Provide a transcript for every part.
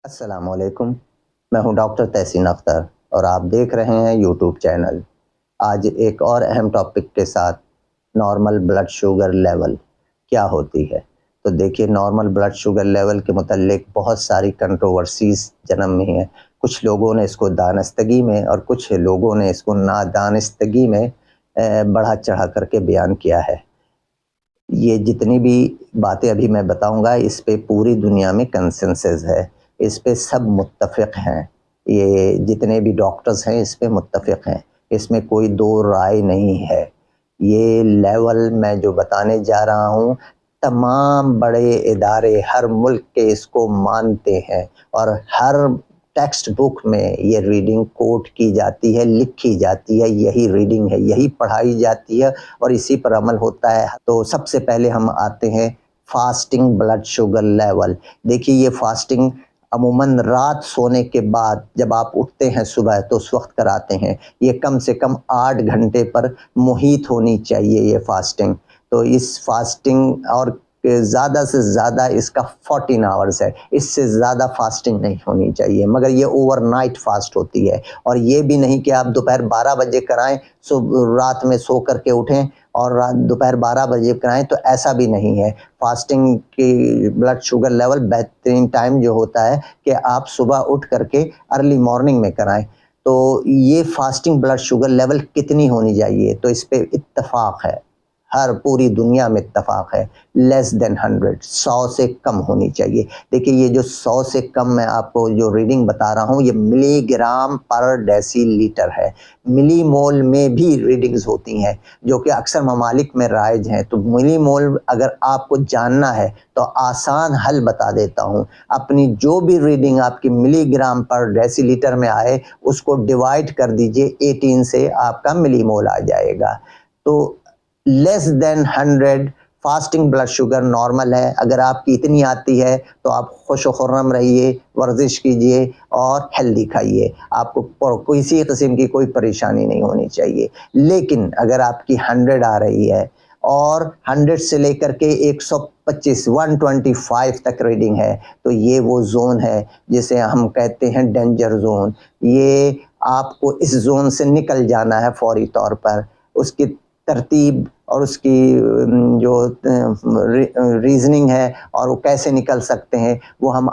السلام علیکم، میں ہوں ڈاکٹر تحسین اختر اور آپ دیکھ رہے ہیں یوٹیوب چینل۔ آج ایک اور اہم ٹاپک کے ساتھ نارمل بلڈ شوگر لیول کیا ہوتی ہے۔ تو دیکھیے، نارمل بلڈ شوگر لیول کے متعلق بہت ساری کنٹروورسیز جنم میں ہیں۔ کچھ لوگوں نے اس کو دانستگی میں اور کچھ لوگوں نے اس کو نادانستگی میں بڑھا چڑھا کر کے بیان کیا ہے۔ یہ جتنی بھی باتیں ابھی میں بتاؤں گا، اس پہ پوری دنیا میں کنسنسس ہے، اس پہ سب متفق ہیں۔ یہ جتنے بھی ڈاکٹرز ہیں اس پہ متفق ہیں، اس میں کوئی دو رائے نہیں ہے۔ یہ لیول میں جو بتانے جا رہا ہوں، تمام بڑے ادارے ہر ملک کے اس کو مانتے ہیں اور ہر ٹیکسٹ بک میں یہ ریڈنگ کوٹ کی جاتی ہے، لکھی جاتی ہے، یہی ریڈنگ ہے، یہی پڑھائی جاتی ہے اور اسی پر عمل ہوتا ہے۔ تو سب سے پہلے ہم آتے ہیں فاسٹنگ بلڈ شوگر لیول۔ دیکھیے، یہ فاسٹنگ عموماً رات سونے کے بعد جب آپ اٹھتے ہیں صبح تو اس وقت کراتے ہیں۔ یہ کم سے کم 8 گھنٹے پر محیط ہونی چاہیے یہ فاسٹنگ۔ تو اس فاسٹنگ اور زیادہ سے زیادہ اس کا 14 آورز ہے، اس سے زیادہ فاسٹنگ نہیں ہونی چاہیے، مگر یہ اوور نائٹ فاسٹ ہوتی ہے۔ اور یہ بھی نہیں کہ آپ دوپہر 12 بجے کرائیں، رات میں سو کر کے اٹھیں اور دوپہر 12 بجے کرائیں، تو ایسا بھی نہیں ہے۔ فاسٹنگ کی بلڈ شوگر لیول بہترین ٹائم جو ہوتا ہے کہ آپ صبح اٹھ کر کے ارلی مارننگ میں کرائیں۔ تو یہ فاسٹنگ بلڈ شوگر لیول کتنی ہونی چاہیے، تو اس پہ اتفاق ہے، ہر پوری دنیا میں اتفاق ہے، لیس دین 100 سے کم ہونی چاہیے۔ دیکھیے، یہ جو 100 سے کم میں آپ کو جو ریڈنگ بتا رہا ہوں، یہ ملی گرام پر ڈیسی لیٹر ہے۔ ملی مول میں بھی ریڈنگز ہوتی ہیں جو کہ اکثر ممالک میں رائج ہیں۔ تو ملی مول اگر آپ کو جاننا ہے تو آسان حل بتا دیتا ہوں۔ اپنی جو بھی ریڈنگ آپ کی ملی گرام پر ڈیسی لیٹر میں آئے، اس کو ڈیوائڈ کر دیجئے 18 سے، آپ کا ملی مول آ جائے گا۔ تو لیس دین 100 فاسٹنگ بلڈ شوگر نارمل ہے۔ اگر آپ کی اتنی آتی ہے تو آپ خوش و خرم رہیے، ورزش کیجئے اور ہیلدی کھائیے، آپ کو کسی قسم کی کوئی پریشانی نہیں ہونی چاہیے۔ لیکن اگر آپ کی 100 آ رہی ہے اور 100 سے لے کر کے 125 125 تک ریڈنگ ہے، تو یہ وہ زون ہے جسے ہم کہتے ہیں ڈینجر زون۔ یہ آپ کو اس زون سے نکل جانا ہے فوری طور پر۔ اس کی ترتیب اور اس کی جو ریزننگ ہے اور وہ کیسے نکل سکتے ہیں، وہ ہم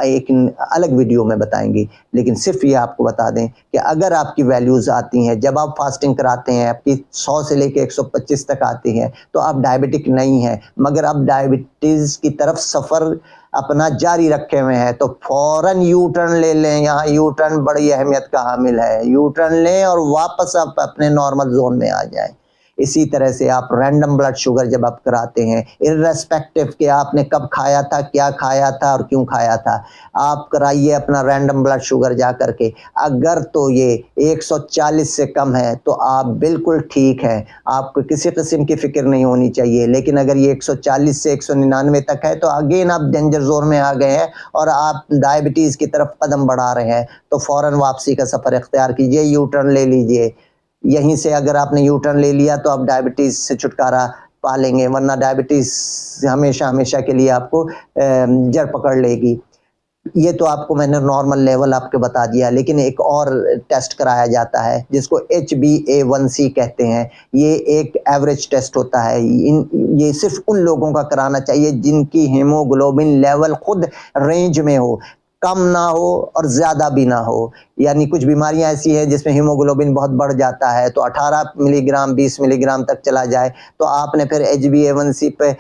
ایک الگ ویڈیو میں بتائیں گے۔ لیکن صرف یہ آپ کو بتا دیں کہ اگر آپ کی ویلیوز آتی ہیں، جب آپ فاسٹنگ کراتے ہیں، آپ کی 100 سے لے کے 125 تک آتی ہیں، تو آپ ڈائبٹک نہیں ہیں، مگر آپ ڈائبٹیز کی طرف سفر اپنا جاری رکھے ہوئے ہیں، تو فوراً یو ٹرن لے لیں۔ یہاں یو ٹرن بڑی اہمیت کا حامل ہے۔ یو ٹرن لیں اور واپس آپ اپنے نارمل زون میں آ جائیں۔ اسی طرح سے آپ رینڈم بلڈ شوگر جب آپ کراتے ہیں، ارریسپیکٹو کہ آپ نے کب کھایا تھا، کیا کھایا تھا اور کیوں کھایا تھا، آپ کرائیے اپنا رینڈم بلڈ شوگر جا کر کے۔ اگر تو یہ 140 سے کم ہے تو آپ بالکل ٹھیک ہیں، آپ کو کسی قسم کی فکر نہیں ہونی چاہیے۔ لیکن اگر یہ 140 سے 199 تک ہے تو اگین آپ ڈینجر زون میں آ گئے ہیں اور آپ ڈائبٹیز کی طرف قدم بڑھا رہے ہیں، تو فوراً واپسی کا سفر اختیار کیجئے، یو ٹرن لے لیجئے۔ یہیں سے اگر آپ نے یو ٹرن لے لیا تو آپ ڈائبٹیز سے چھٹکارا پا لیں گے، ورنہ ڈائبٹیز ہمیشہ ہمیشہ کے لیے آپ کو جڑ پکڑ لے گی۔ یہ تو آپ کو میں نے نارمل لیول آپ کے بتا دیا، لیکن ایک اور ٹیسٹ کرایا جاتا ہے جس کو HbA1c کہتے ہیں۔ یہ ایک ایوریج ٹیسٹ ہوتا ہے۔ یہ صرف ان لوگوں کا کرانا چاہیے جن کی ہیموگلوبن لیول خود رینج میں ہو، کم نہ ہو اور زیادہ بھی نہ ہو۔ یعنی کچھ بیماریاں ایسی ہیں جس میں ہیموگلوبن بہت بڑھ جاتا ہے، تو 18 ملی گرام 20 ملی گرام تک چلا جائے تو آپ نے پھر HbA1c پہ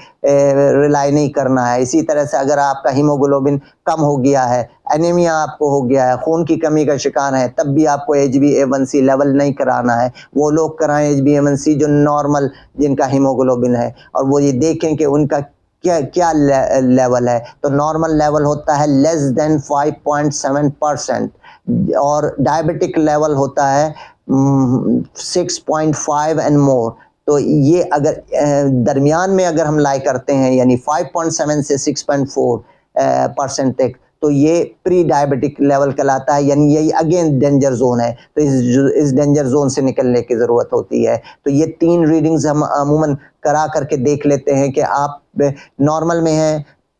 ریلائی نہیں کرنا ہے۔ اسی طرح سے اگر آپ کا ہیموگلوبن کم ہو گیا ہے، انیمیا آپ کو ہو گیا ہے، خون کی کمی کا شکار ہے، تب بھی آپ کو HbA1c لیول نہیں کرانا ہے۔ وہ لوگ کرائیں HbA1c جو نارمل جن کا ہیموگلوبن ہے، اور وہ یہ دیکھیں کہ ان کا کیا لیول ہے۔ تو نارمل لیول ہوتا ہے لیس دین 5.7%، اور ڈائبٹک لیول ہوتا ہے 6.5 اینڈ مور۔ تو یہ اگر درمیان میں اگر ہم لائے کرتے ہیں، یعنی 5.7 سے 6.4% تک، تو یہ پری ڈائبٹک لیول کہلاتا ہے، یعنی یہی اگین ڈینجر زون ہے۔ تو اس ڈینجر زون سے نکلنے کی ضرورت ہوتی ہے۔ تو یہ 3 ریڈنگز ہم عموماً کرا کر کے دیکھ لیتے ہیں کہ آپ نارمل میں ہیں